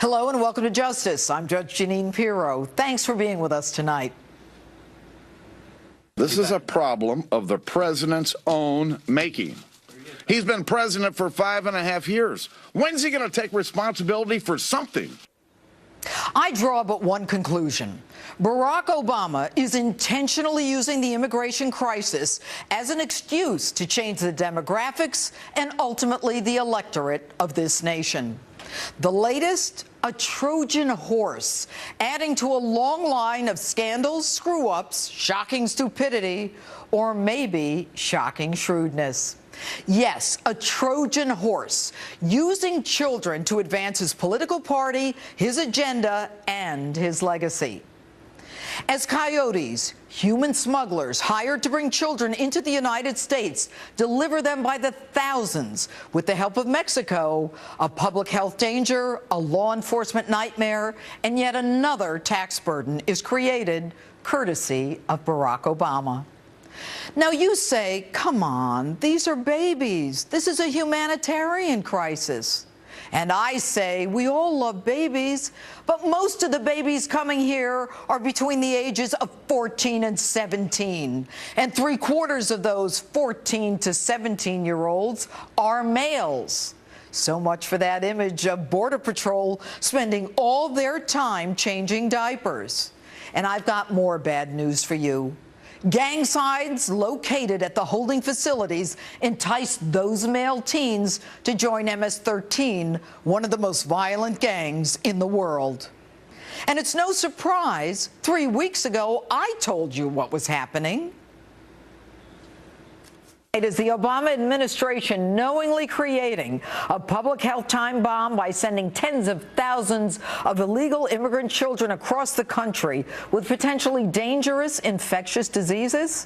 Hello and welcome to Justice. I'm Judge Jeanine Pirro. Thanks for being with us tonight. This is a problem of the president's own making. He's been president for 5.5 years. When's he going to take responsibility for something? I draw but one conclusion. Barack Obama is intentionally using the immigration crisis as an excuse to change the demographics and ultimately the electorate of this nation. The latest, a Trojan horse, adding to a long line of scandals, screw-ups, shocking stupidity, or maybe shocking shrewdness. Yes, a Trojan horse, using children to advance his political party, his agenda, and his legacy. As coyotes, human smugglers hired to bring children into the United States deliver them by the thousands with the help of Mexico, a public health danger, a law enforcement nightmare, and yet another tax burden is created courtesy of Barack Obama. Now you say, come on, these are babies. This is a humanitarian crisis. And I say, we all love babies, but most of the babies coming here are between the ages of 14 and 17. And 3/4 of those 14 to 17-year-olds are males. So much for that image of Border Patrol spending all their time changing diapers. And I've got more bad news for you. Gang signs located at the holding facilities enticed those male teens to join MS-13, one of the most violent gangs in the world. And it's no surprise, 3 weeks ago, I told you what was happening. It is the Obama administration knowingly creating a public health time bomb by sending tens of thousands of illegal immigrant children across the country with potentially dangerous infectious diseases.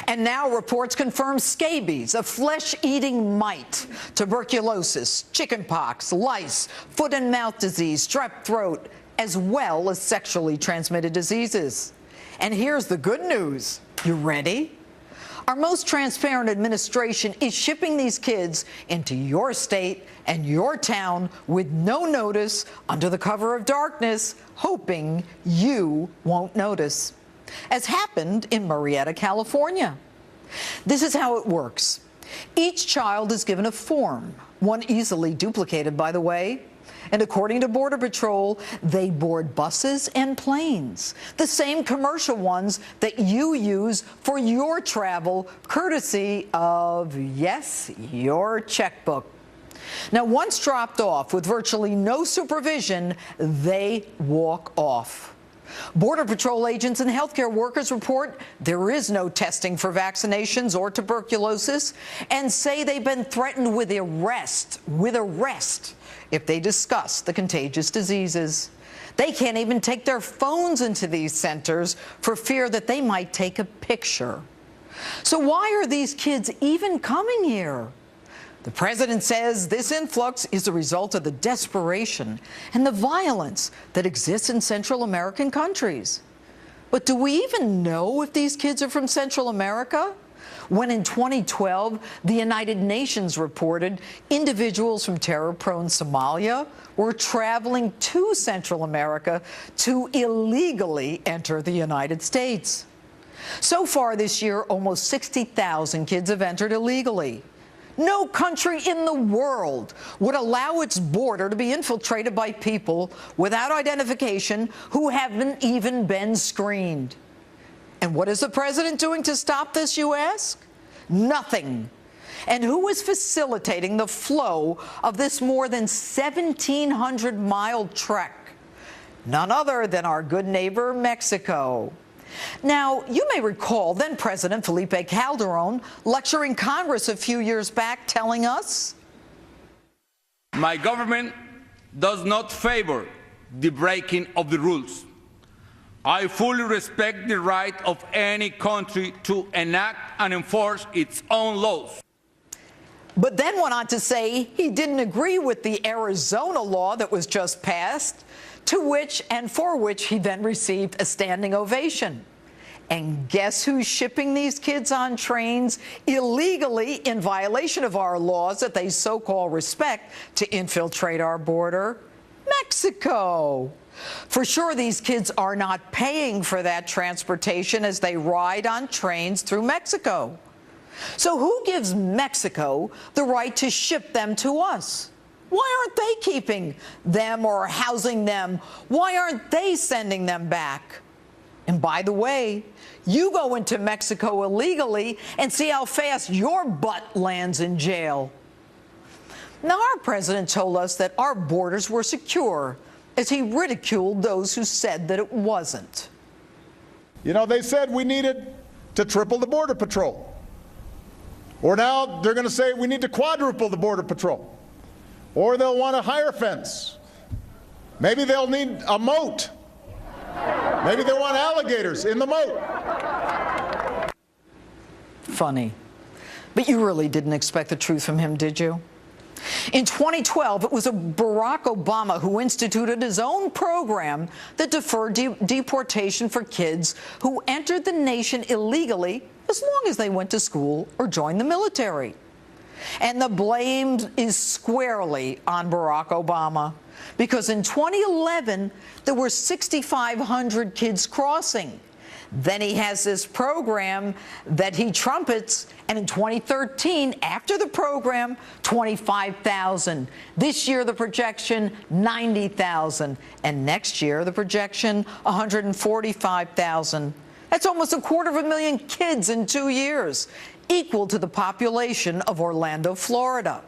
And now reports confirm scabies, a flesh-eating mite, tuberculosis, chickenpox, lice, foot and mouth disease, strep throat, as well as sexually transmitted diseases. And here's the good news. You ready? Our most transparent administration is shipping these kids into your state and your town with no notice under the cover of darkness, hoping you won't notice, as happened in Murrieta, California. This is how it works. Each child is given a form, one easily duplicated, by the way. And according to Border Patrol, they board buses and planes, the same commercial ones that you use for your travel, courtesy of, yes, your checkbook. Now, once dropped off with virtually no supervision, they walk off. Border Patrol agents and healthcare workers report there is no testing for vaccinations or tuberculosis and say they've been threatened with arrest if they discuss the contagious diseases. They can't even take their phones into these centers for fear that they might take a picture. So why are these kids even coming here? The president says this influx is a result of the desperation and the violence that exists in Central American countries. But do we even know if these kids are from Central America? When in 2012, the United Nations reported individuals from terror-prone Somalia were traveling to Central America to illegally enter the United States. So far this year, almost 60,000 kids have entered illegally. No country in the world would allow its border to be infiltrated by people without identification who haven't even been screened. And what is the president doing to stop this, you ask? Nothing. And who is facilitating the flow of this more than 1,700-mile trek? None other than our good neighbor, Mexico. Now, you may recall then-President Felipe Calderon lecturing Congress a few years back, telling us, "My government does not favor the breaking of the rules. I fully respect the right of any country to enact and enforce its own laws." But then went on to say he didn't agree with the Arizona law that was just passed, to which and for which he then received a standing ovation. And guess who's shipping these kids on trains illegally in violation of our laws that they so-called respect to infiltrate our border? Mexico. For sure, these kids are not paying for that transportation as they ride on trains through Mexico. So who gives Mexico the right to ship them to us? Why aren't they keeping them or housing them? Why aren't they sending them back? And by the way, you go into Mexico illegally and see how fast your butt lands in jail. Now, our president told us that our borders were secure, as he ridiculed those who said that it wasn't. You know, they said we needed to triple the Border Patrol. Or now they're going to say we need to quadruple the Border Patrol. Or they'll want a higher fence. Maybe they'll need a moat. Maybe they want alligators in the moat. Funny. But you really didn't expect the truth from him, did you? In 2012, it was Barack Obama who instituted his own program that deferred deportation for kids who entered the nation illegally as long as they went to school or joined the military. And the blame is squarely on Barack Obama, because in 2011, there were 6,500 kids crossing. Then he has this program that he trumpets, and in 2013, after the program, 25,000. This year, the projection, 90,000. And next year, the projection, 145,000. That's almost 250,000 kids in 2 years, equal to the population of Orlando, Florida.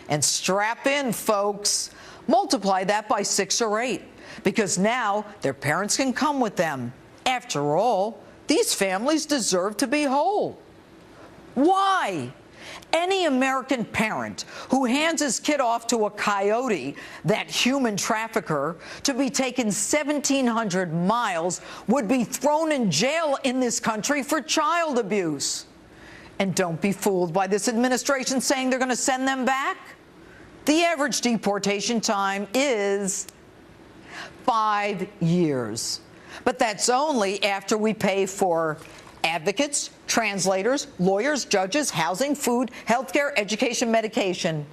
And strap in, folks. Multiply that by 6 or 8, because now their parents can come with them. After all, these families deserve to be whole. Why? Any American parent who hands his kid off to a coyote, that human trafficker, to be taken 1,700 miles would be thrown in jail in this country for child abuse. And don't be fooled by this administration saying they're going to send them back. The average deportation time is 5 years. But that's only after we pay for advocates, translators, lawyers, judges, housing, food, healthcare, education, medication.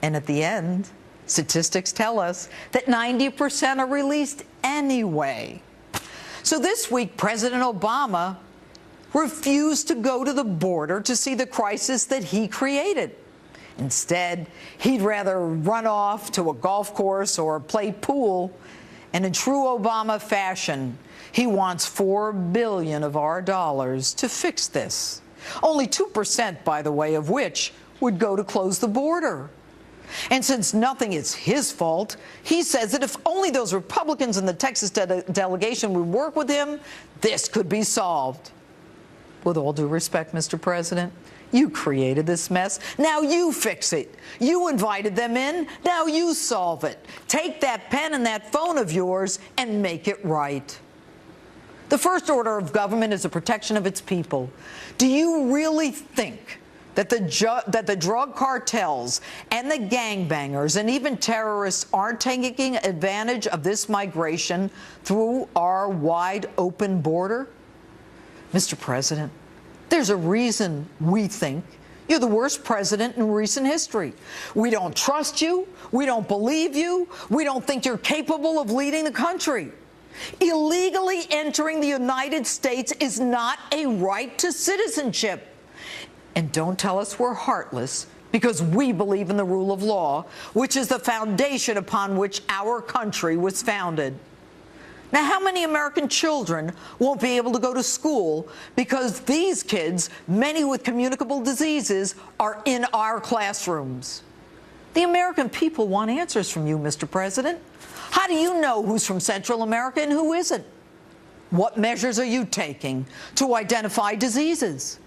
And at the end, statistics tell us that 90% are released anyway. So this week, President Obama refused to go to the border to see the crisis that he created. Instead, he'd rather run off to a golf course or play pool. And in true Obama fashion, he wants $4 billion of our dollars to fix this. Only 2%, by the way, of which would go to close the border. And since nothing is his fault, he says that if only those Republicans in the Texas delegation would work with him, this could be solved. With all due respect, Mr. President, you created this mess. Now you fix it. You invited them in. Now you solve it. Take that pen and that phone of yours and make it right. The first order of government is the protection of its people. Do you really think that the drug cartels and the gangbangers and even terrorists aren't taking advantage of this migration through our wide open border? Mr. President, there's a reason we think you're the worst president in recent history. We don't trust you. We don't believe you. We don't think you're capable of leading the country. Illegally entering the United States is not a right to citizenship. And don't tell us we're heartless, because we believe in the rule of law, which is the foundation upon which our country was founded. Now, how many American children won't be able to go to school because these kids, many with communicable diseases, are in our classrooms? The American people want answers from you, Mr. President. How do you know who's from Central America and who isn't? What measures are you taking to identify diseases?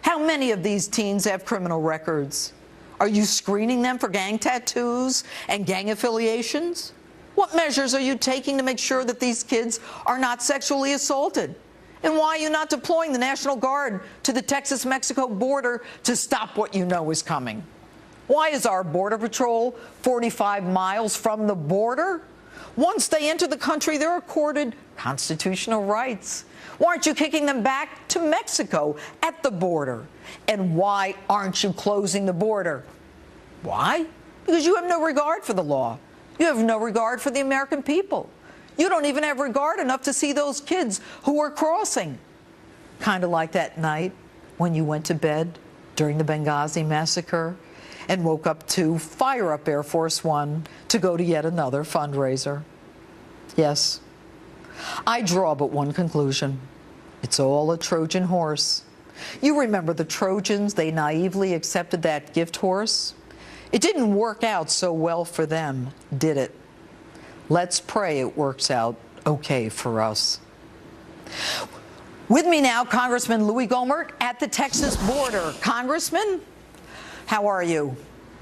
How many of these teens have criminal records? Are you screening them for gang tattoos and gang affiliations? What measures are you taking to make sure that these kids are not sexually assaulted? And why are you not deploying the National Guard to the Texas-Mexico border to stop what you know is coming? Why is our Border Patrol 45 miles from the border? Once they enter the country, they're accorded constitutional rights. Why aren't you kicking them back to Mexico at the border? And why aren't you closing the border? Why? Because you have no regard for the law. You have no regard for the American people. You don't even have regard enough to see those kids who are crossing. Kind of like that night when you went to bed during the Benghazi massacre and woke up to fire up Air Force One to go to yet another fundraiser. Yes, I draw but one conclusion. It's all a Trojan horse. You remember the Trojans, they naively accepted that gift horse? It didn't work out so well for them, did it? Let's pray it works out okay for us. With me now, Congressman Louis Gohmert at the Texas border. Congressman, how are you?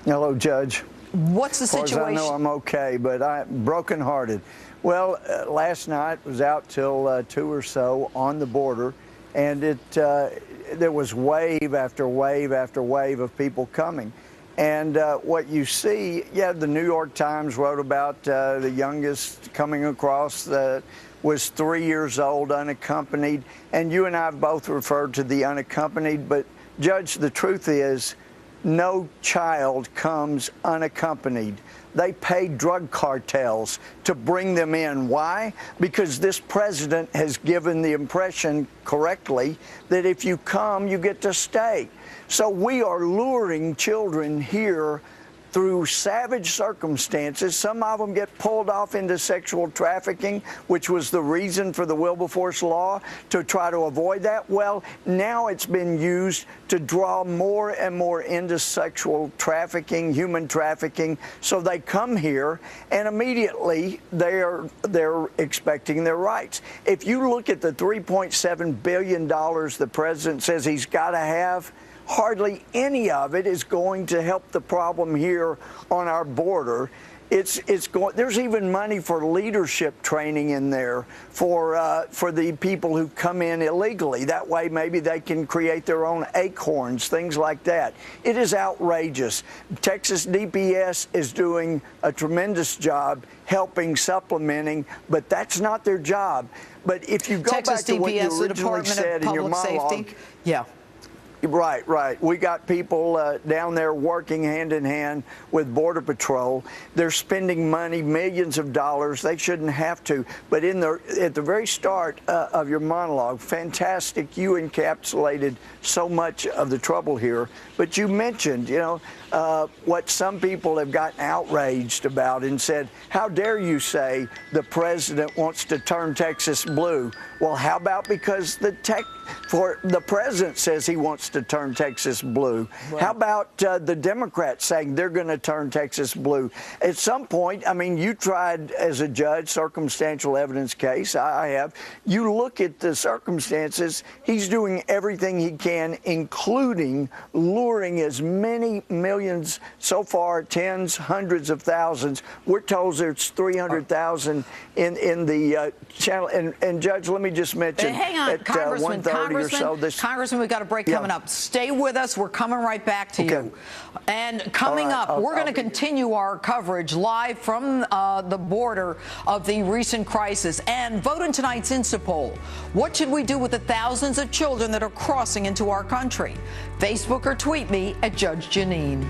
Hello, Judge. What's the situation? As far as I know, I'm okay, but I'm brokenhearted. Well, last night was out till 2 or so on the border, and there was wave after wave after wave of people coming. And what you see, the New York Times wrote about the youngest coming across was 3 years old, unaccompanied. And you and I have both referred to the unaccompanied. But, Judge, the truth is no child comes unaccompanied. They pay drug cartels to bring them in. Why? Because this president has given the impression correctly that if you come, you get to stay. So we are luring children here through savage circumstances. Some of them get pulled off into sexual trafficking, which was the reason for the Wilberforce law, to try to avoid that. Well, now it's been used to draw more and more into sexual trafficking, human trafficking. So they come here and immediately they're expecting their rights. If you look at the $3.7 billion the president says he's got to have, hardly any of it is going to help the problem here on our border. There's even money for leadership training in there for the people who come in illegally. That way, maybe they can create their own acorns, things like that. It is outrageous. Texas DPS is doing a tremendous job helping, supplementing, but that's not their job. But if you go Texas back to what DPS, you originally said in your monologue, Safety. Yeah. Right. We got people down there working hand in hand with Border Patrol. They're spending money, millions of dollars. They shouldn't have to. But at the very start of your monologue, fantastic, you encapsulated so much of the trouble here. But you mentioned, what some people have gotten outraged about and said, how dare you say the president wants to turn Texas blue? Well, how about because the president says he wants to turn Texas blue? Right. How about the Democrats saying they're going to turn Texas blue? At some point, you tried as a judge, circumstantial evidence case. I have. You look at the circumstances. He's doing everything he can, including luring as many millions so far, tens, hundreds of thousands. We're told there's 300,000 in the channel. And Judge, let me just mention, hang on, at Congressman, 1:30 or so, Congressman, we've got a break coming up. Stay with us. We're coming right back to you. And coming up, we're going to continue our coverage live from the border of the recent crisis. And vote in tonight's Insta poll. What should we do with the thousands of children that are crossing into our country? Facebook or tweet me at Judge Jeanine.